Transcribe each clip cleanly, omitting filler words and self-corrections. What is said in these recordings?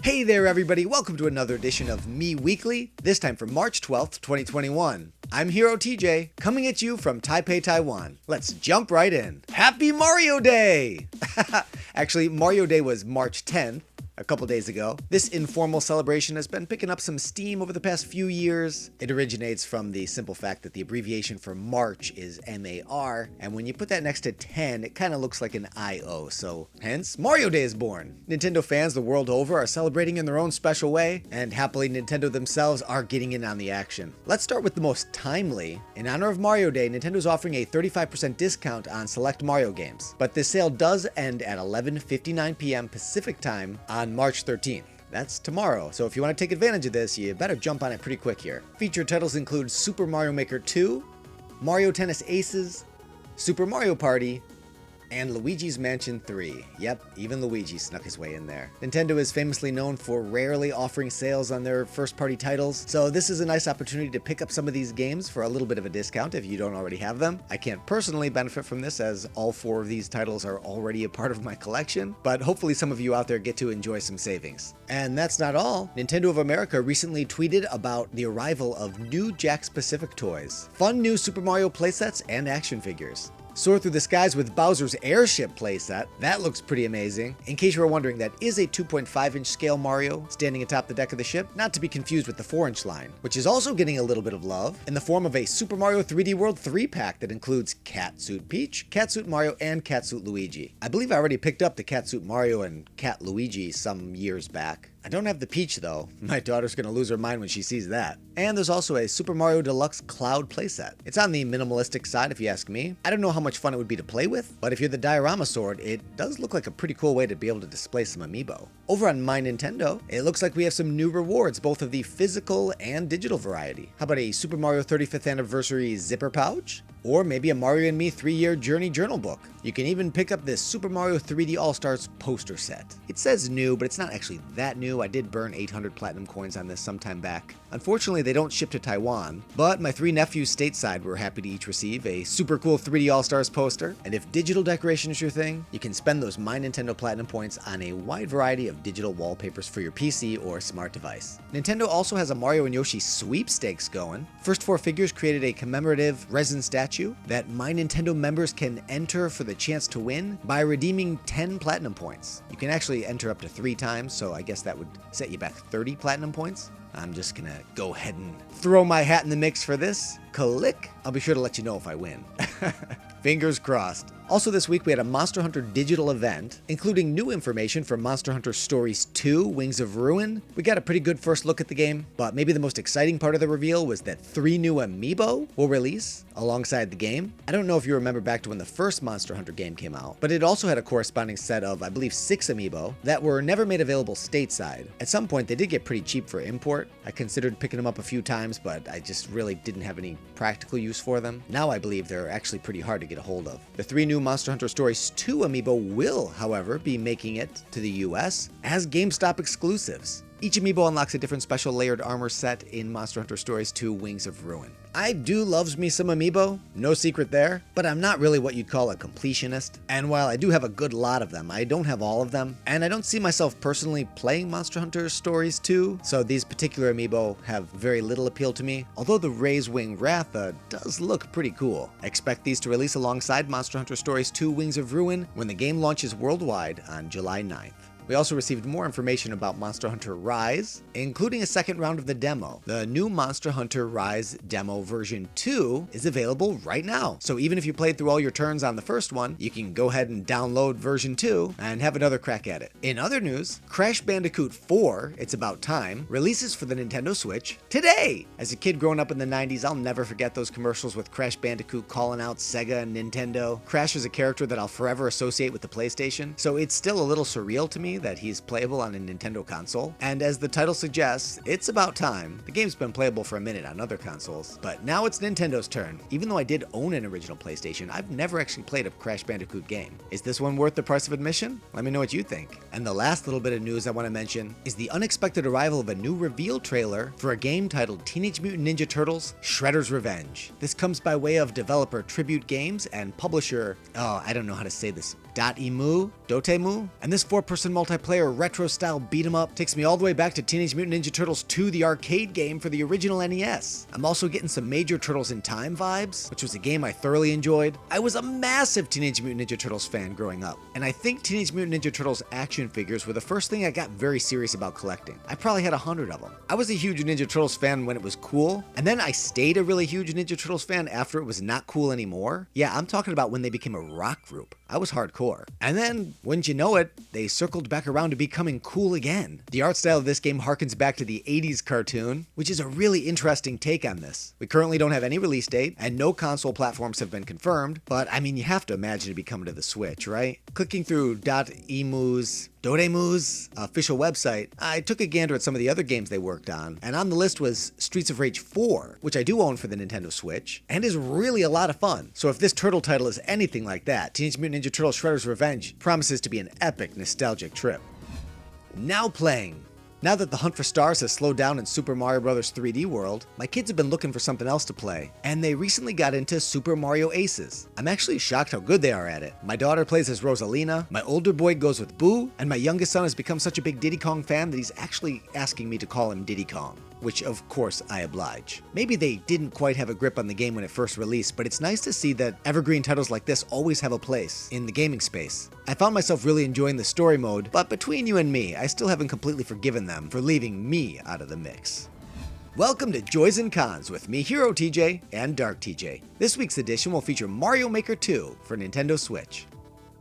Hey there everybody, welcome to another edition of Mii Weekly, this time for March 12th, 2021. I'm Hero TJ, coming at you from Taipei, Taiwan. Let's jump right in. Happy Mario Day! Actually, Mario Day was March 10th, a couple days ago. This informal celebration has been picking up some steam over the past few years. It originates from the simple fact that the abbreviation for March is MAR, and when you put that next to 10, it kind of looks like an IO, so hence Mario Day is born. Nintendo fans the world over are celebrating in their own special way, and happily Nintendo themselves are getting in on the action. Let's start with the most timely. In honor of Mario Day, Nintendo's offering a 35% discount on select Mario games, but this sale does end at 11:59 p.m. Pacific time on March 13th. That's tomorrow, so if you want to take advantage of this, you better jump on it pretty quick here. Featured titles include Super Mario Maker 2, Mario Tennis Aces, Super Mario Party, and Luigi's Mansion 3. Yep, even Luigi snuck his way in there. Nintendo is famously known for rarely offering sales on their first-party titles, so this is a nice opportunity to pick up some of these games for a little bit of a discount if you don't already have them. I can't personally benefit from this as all 4 of these titles are already a part of my collection, but hopefully some of you out there get to enjoy some savings. And that's not all. Nintendo of America recently tweeted about the arrival of new Jakks Pacific toys, fun new Super Mario playsets, and action figures. Soar Through the Skies with Bowser's Airship playset. That looks pretty amazing. In case you were wondering, that is a 2.5-inch scale Mario standing atop the deck of the ship, not to be confused with the 4-inch line, which is also getting a little bit of love in the form of a Super Mario 3D World 3-pack that includes Catsuit Peach, Catsuit Mario, and Catsuit Luigi. I believe I already picked up the Catsuit Mario and Cat Luigi some years back. I don't have the Peach though. My daughter's gonna lose her mind when she sees that. And there's also a Super Mario Deluxe Cloud playset. It's on the minimalistic side if you ask me. I don't know how much fun it would be to play with, but if you're the diorama sword, it does look like a pretty cool way to be able to display some amiibo. Over on My Nintendo, it looks like we have some new rewards, both of the physical and digital variety. How about a Super Mario 35th Anniversary zipper pouch? Or maybe a Mario and Me 3-year journey journal book. You can even pick up this Super Mario 3D All-Stars poster set. It says new, but it's not actually that new. I did burn 800 platinum coins on this sometime back. Unfortunately, they don't ship to Taiwan, but my 3 nephews stateside were happy to each receive a super cool 3D All-Stars poster. And if digital decoration is your thing, you can spend those My Nintendo Platinum points on a wide variety of digital wallpapers for your PC or smart device. Nintendo also has a Mario and Yoshi sweepstakes going. First 4 figures created a commemorative resin statue that My Nintendo members can enter for the chance to win by redeeming 10 platinum points. You can actually enter up to 3 times, so I guess that would set you back 30 platinum points. I'm just gonna go ahead and throw my hat in the mix for this. Click. I'll be sure to let you know if I win. Fingers crossed. Also this week we had a Monster Hunter digital event, including new information for Monster Hunter Stories 2, Wings of Ruin. We got a pretty good first look at the game, but maybe the most exciting part of the reveal was that 3 new amiibo will release alongside the game. I don't know if you remember back to when the first Monster Hunter game came out, but it also had a corresponding set of, I believe, 6 amiibo that were never made available stateside. At some point they did get pretty cheap for import. I considered picking them up a few times, but I just really didn't have any practical use for them. Now I believe they're actually pretty hard to get a hold of. The 3 new Monster Hunter Stories 2 amiibo will, however, be making it to the US as GameStop exclusives. Each amiibo unlocks a different special layered armor set in Monster Hunter Stories 2 Wings of Ruin. I do loves me some amiibo, no secret there, but I'm not really what you'd call a completionist. And while I do have a good lot of them, I don't have all of them, and I don't see myself personally playing Monster Hunter Stories 2, so these particular amiibo have very little appeal to me, although the Ray's Wing Ratha does look pretty cool. I expect these to release alongside Monster Hunter Stories 2 Wings of Ruin when the game launches worldwide on July 9th. We also received more information about Monster Hunter Rise, including a second round of the demo. The new Monster Hunter Rise demo version 2 is available right now. So even if you played through all your turns on the first one, you can go ahead and download version 2 and have another crack at it. In other news, Crash Bandicoot 4, It's About Time, releases for the Nintendo Switch today. As a kid growing up in the 90s, I'll never forget those commercials with Crash Bandicoot calling out Sega and Nintendo. Crash is a character that I'll forever associate with the PlayStation, so it's still a little surreal to me that he's playable on a Nintendo console, and as the title suggests, it's about time. The game's been playable for a minute on other consoles, but now it's Nintendo's turn. Even though I did own an original PlayStation, I've never actually played a Crash Bandicoot game. Is this one worth the price of admission? Let me know what you think. And the last little bit of news I want to mention is the unexpected arrival of a new reveal trailer for a game titled Teenage Mutant Ninja Turtles Shredder's Revenge. This comes by way of developer Tribute Games and publisher, I don't know how to say this, .emu. Dotemu, and this 4-person multiplayer retro-style beat-em-up takes me all the way back to Teenage Mutant Ninja Turtles 2, the arcade game for the original NES. I'm also getting some Major Turtles in Time vibes, which was a game I thoroughly enjoyed. I was a massive Teenage Mutant Ninja Turtles fan growing up, and I think Teenage Mutant Ninja Turtles action figures were the first thing I got very serious about collecting. I probably had 100 of them. I was a huge Ninja Turtles fan when it was cool, and then I stayed a really huge Ninja Turtles fan after it was not cool anymore. Yeah, I'm talking about when they became a rock group. I was hardcore. And then, wouldn't you know it, they circled back around to becoming cool again. The art style of this game harkens back to the 80s cartoon, which is a really interesting take on this. We currently don't have any release date, and no console platforms have been confirmed, but I mean, you have to imagine it'd be coming to the Switch, right? Clicking through Dotemu's official website, I took a gander at some of the other games they worked on, and on the list was Streets of Rage 4, which I do own for the Nintendo Switch, and is really a lot of fun. So if this turtle title is anything like that, Teenage Mutant Ninja Turtles Shredder's Revenge promises to be an epic, nostalgic trip. Now playing. Now that the hunt for stars has slowed down in Super Mario Bros. 3D World, my kids have been looking for something else to play, and they recently got into Super Mario Aces. I'm actually shocked how good they are at it. My daughter plays as Rosalina, my older boy goes with Boo, and my youngest son has become such a big Diddy Kong fan that he's actually asking me to call him Diddy Kong, which of course I oblige. Maybe they didn't quite have a grip on the game when it first released, but it's nice to see that evergreen titles like this always have a place in the gaming space. I found myself really enjoying the story mode, but between you and me, I still haven't completely forgiven them for leaving me out of the mix. Welcome to Joys and Cons with me, Hero TJ, and Dark TJ. This week's edition will feature Mario Maker 2 for Nintendo Switch.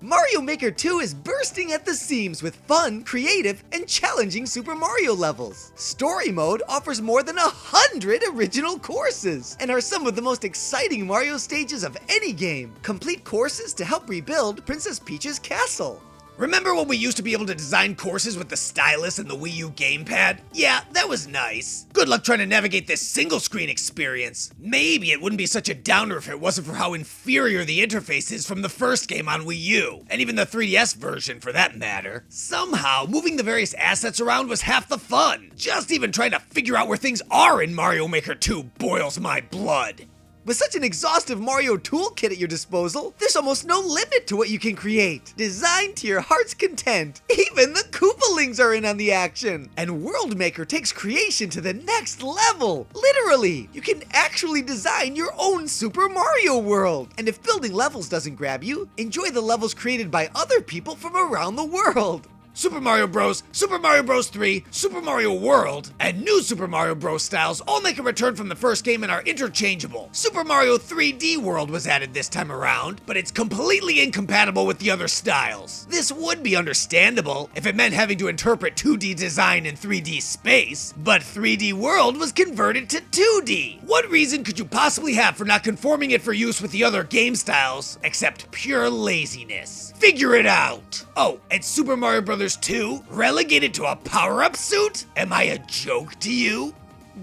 Mario Maker 2 is bursting at the seams with fun, creative, and challenging Super Mario levels. Story Mode offers more than 100 original courses, and are some of the most exciting Mario stages of any game. Complete courses to help rebuild Princess Peach's castle. Remember when we used to be able to design courses with the stylus and the Wii U gamepad? Yeah, that was nice. Good luck trying to navigate this single-screen experience. Maybe it wouldn't be such a downer if it wasn't for how inferior the interface is from the first game on Wii U, and even the 3DS version for that matter. Somehow, moving the various assets around was half the fun. Just even trying to figure out where things are in Mario Maker 2 boils my blood. With such an exhaustive Mario toolkit at your disposal, there's almost no limit to what you can create. Designed to your heart's content. Even the Koopalings are in on the action. And World Maker takes creation to the next level. Literally, you can actually design your own Super Mario World. And if building levels doesn't grab you, enjoy the levels created by other people from around the world. Super Mario Bros., Super Mario Bros. 3, Super Mario World, and new Super Mario Bros. Styles all make a return from the first game and are interchangeable. Super Mario 3D World was added this time around, but it's completely incompatible with the other styles. This would be understandable if it meant having to interpret 2D design in 3D space, but 3D World was converted to 2D. What reason could you possibly have for not conforming it for use with the other game styles, except pure laziness? Figure it out! Oh, and Super Mario Bros. 2 relegated to a power-up suit? Am I a joke to you?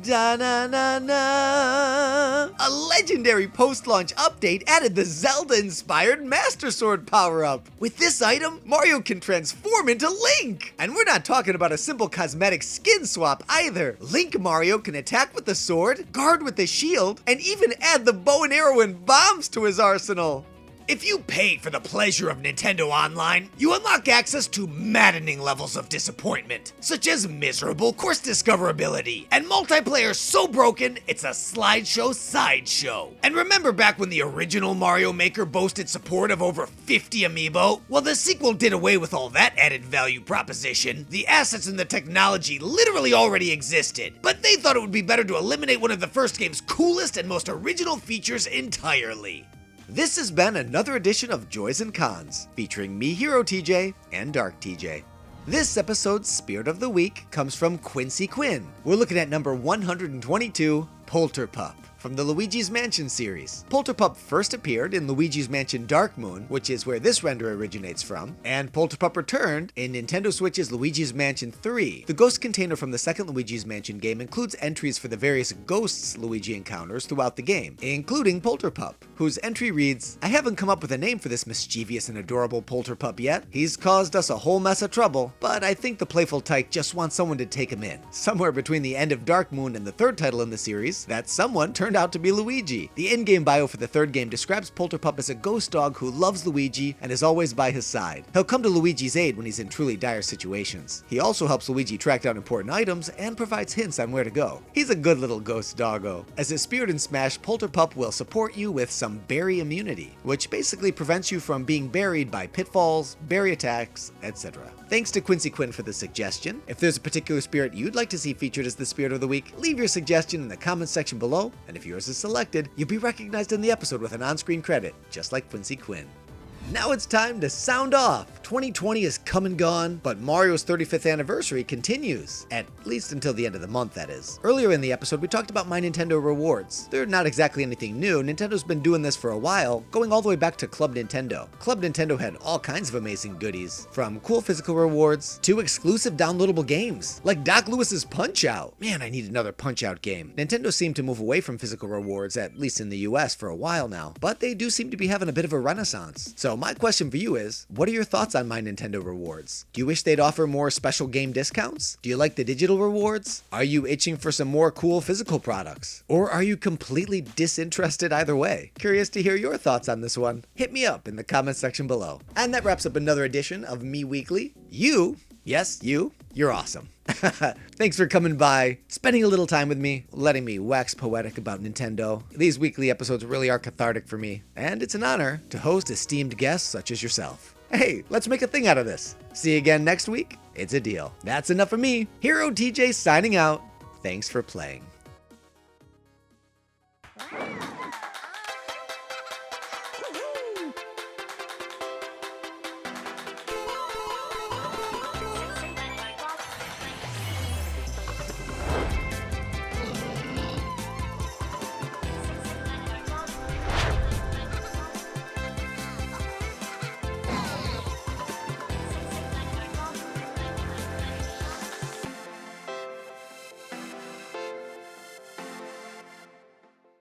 Da-na-na-na! A legendary post-launch update added the Zelda-inspired Master Sword power-up. With this item, Mario can transform into Link! And we're not talking about a simple cosmetic skin swap either. Link Mario can attack with the sword, guard with the shield, and even add the bow and arrow and bombs to his arsenal. If you paid for the pleasure of Nintendo Online, you unlock access to maddening levels of disappointment, such as miserable course discoverability, and multiplayer so broken, it's a slideshow sideshow. And remember back when the original Mario Maker boasted support of over 50 amiibo? Well, the sequel did away with all that added value proposition. The assets and the technology literally already existed, but they thought it would be better to eliminate one of the first game's coolest and most original features entirely. This has been another edition of Joys and Cons, featuring me, Hero TJ, and Dark TJ. This episode's Spirit of the Week comes from QuincyQuinn. We're looking at number 122, Polterpup, from the Luigi's Mansion series. Polterpup first appeared in Luigi's Mansion Dark Moon, which is where this render originates from, and Polterpup returned in Nintendo Switch's Luigi's Mansion 3. The ghost container from the second Luigi's Mansion game includes entries for the various ghosts Luigi encounters throughout the game, including Polterpup, whose entry reads, "I haven't come up with a name for this mischievous and adorable Polterpup yet. He's caused us a whole mess of trouble, but I think the playful tyke just wants someone to take him in." Somewhere between the end of Dark Moon and the third title in the series, news. That someone turned out to be Luigi. The in-game bio for the third game describes Polterpup as a ghost dog who loves Luigi and is always by his side. He'll come to Luigi's aid when he's in truly dire situations. He also helps Luigi track down important items and provides hints on where to go. He's a good little ghost doggo. As his spirit in Smash, Polterpup will support you with some berry immunity, which basically prevents you from being buried by pitfalls, berry attacks, etc. Thanks to QuincyQuinn for the suggestion. If there's a particular spirit you'd like to see featured as the spirit of the week, leave your suggestion in the comments section below, and if yours is selected, you'll be recognized in the episode with an on-screen credit, just like QuincyQuinn. Now it's time to sound off. 2020 is come and gone, but Mario's 35th anniversary continues. At least until the end of the month, that is. Earlier in the episode, we talked about Mii Nintendo Rewards. They're not exactly anything new. Nintendo's been doing this for a while, going all the way back to Club Nintendo. Club Nintendo had all kinds of amazing goodies, from cool physical rewards to exclusive downloadable games, like Doc Lewis's Punch-Out! Man, I need another Punch-Out game. Nintendo seemed to move away from physical rewards, at least in the US, for a while now, but they do seem to be having a bit of a renaissance. So my question for you is, what are your thoughts on Mii Nintendo Rewards? Do you wish they'd offer more special game discounts? Do you like the digital rewards? Are you itching for some more cool physical products? Or are you completely disinterested either way? Curious to hear your thoughts on this one. Hit me up in the comments section below. And that wraps up another edition of Mii Weekly. Yes, you're awesome. Thanks for coming by, spending a little time with me, letting me wax poetic about Nintendo. These weekly episodes really are cathartic for me, and it's an honor to host esteemed guests such as yourself. Hey, let's make a thing out of this. See you again next week? It's a deal. That's enough for me. Hero TJ signing out. Thanks for playing.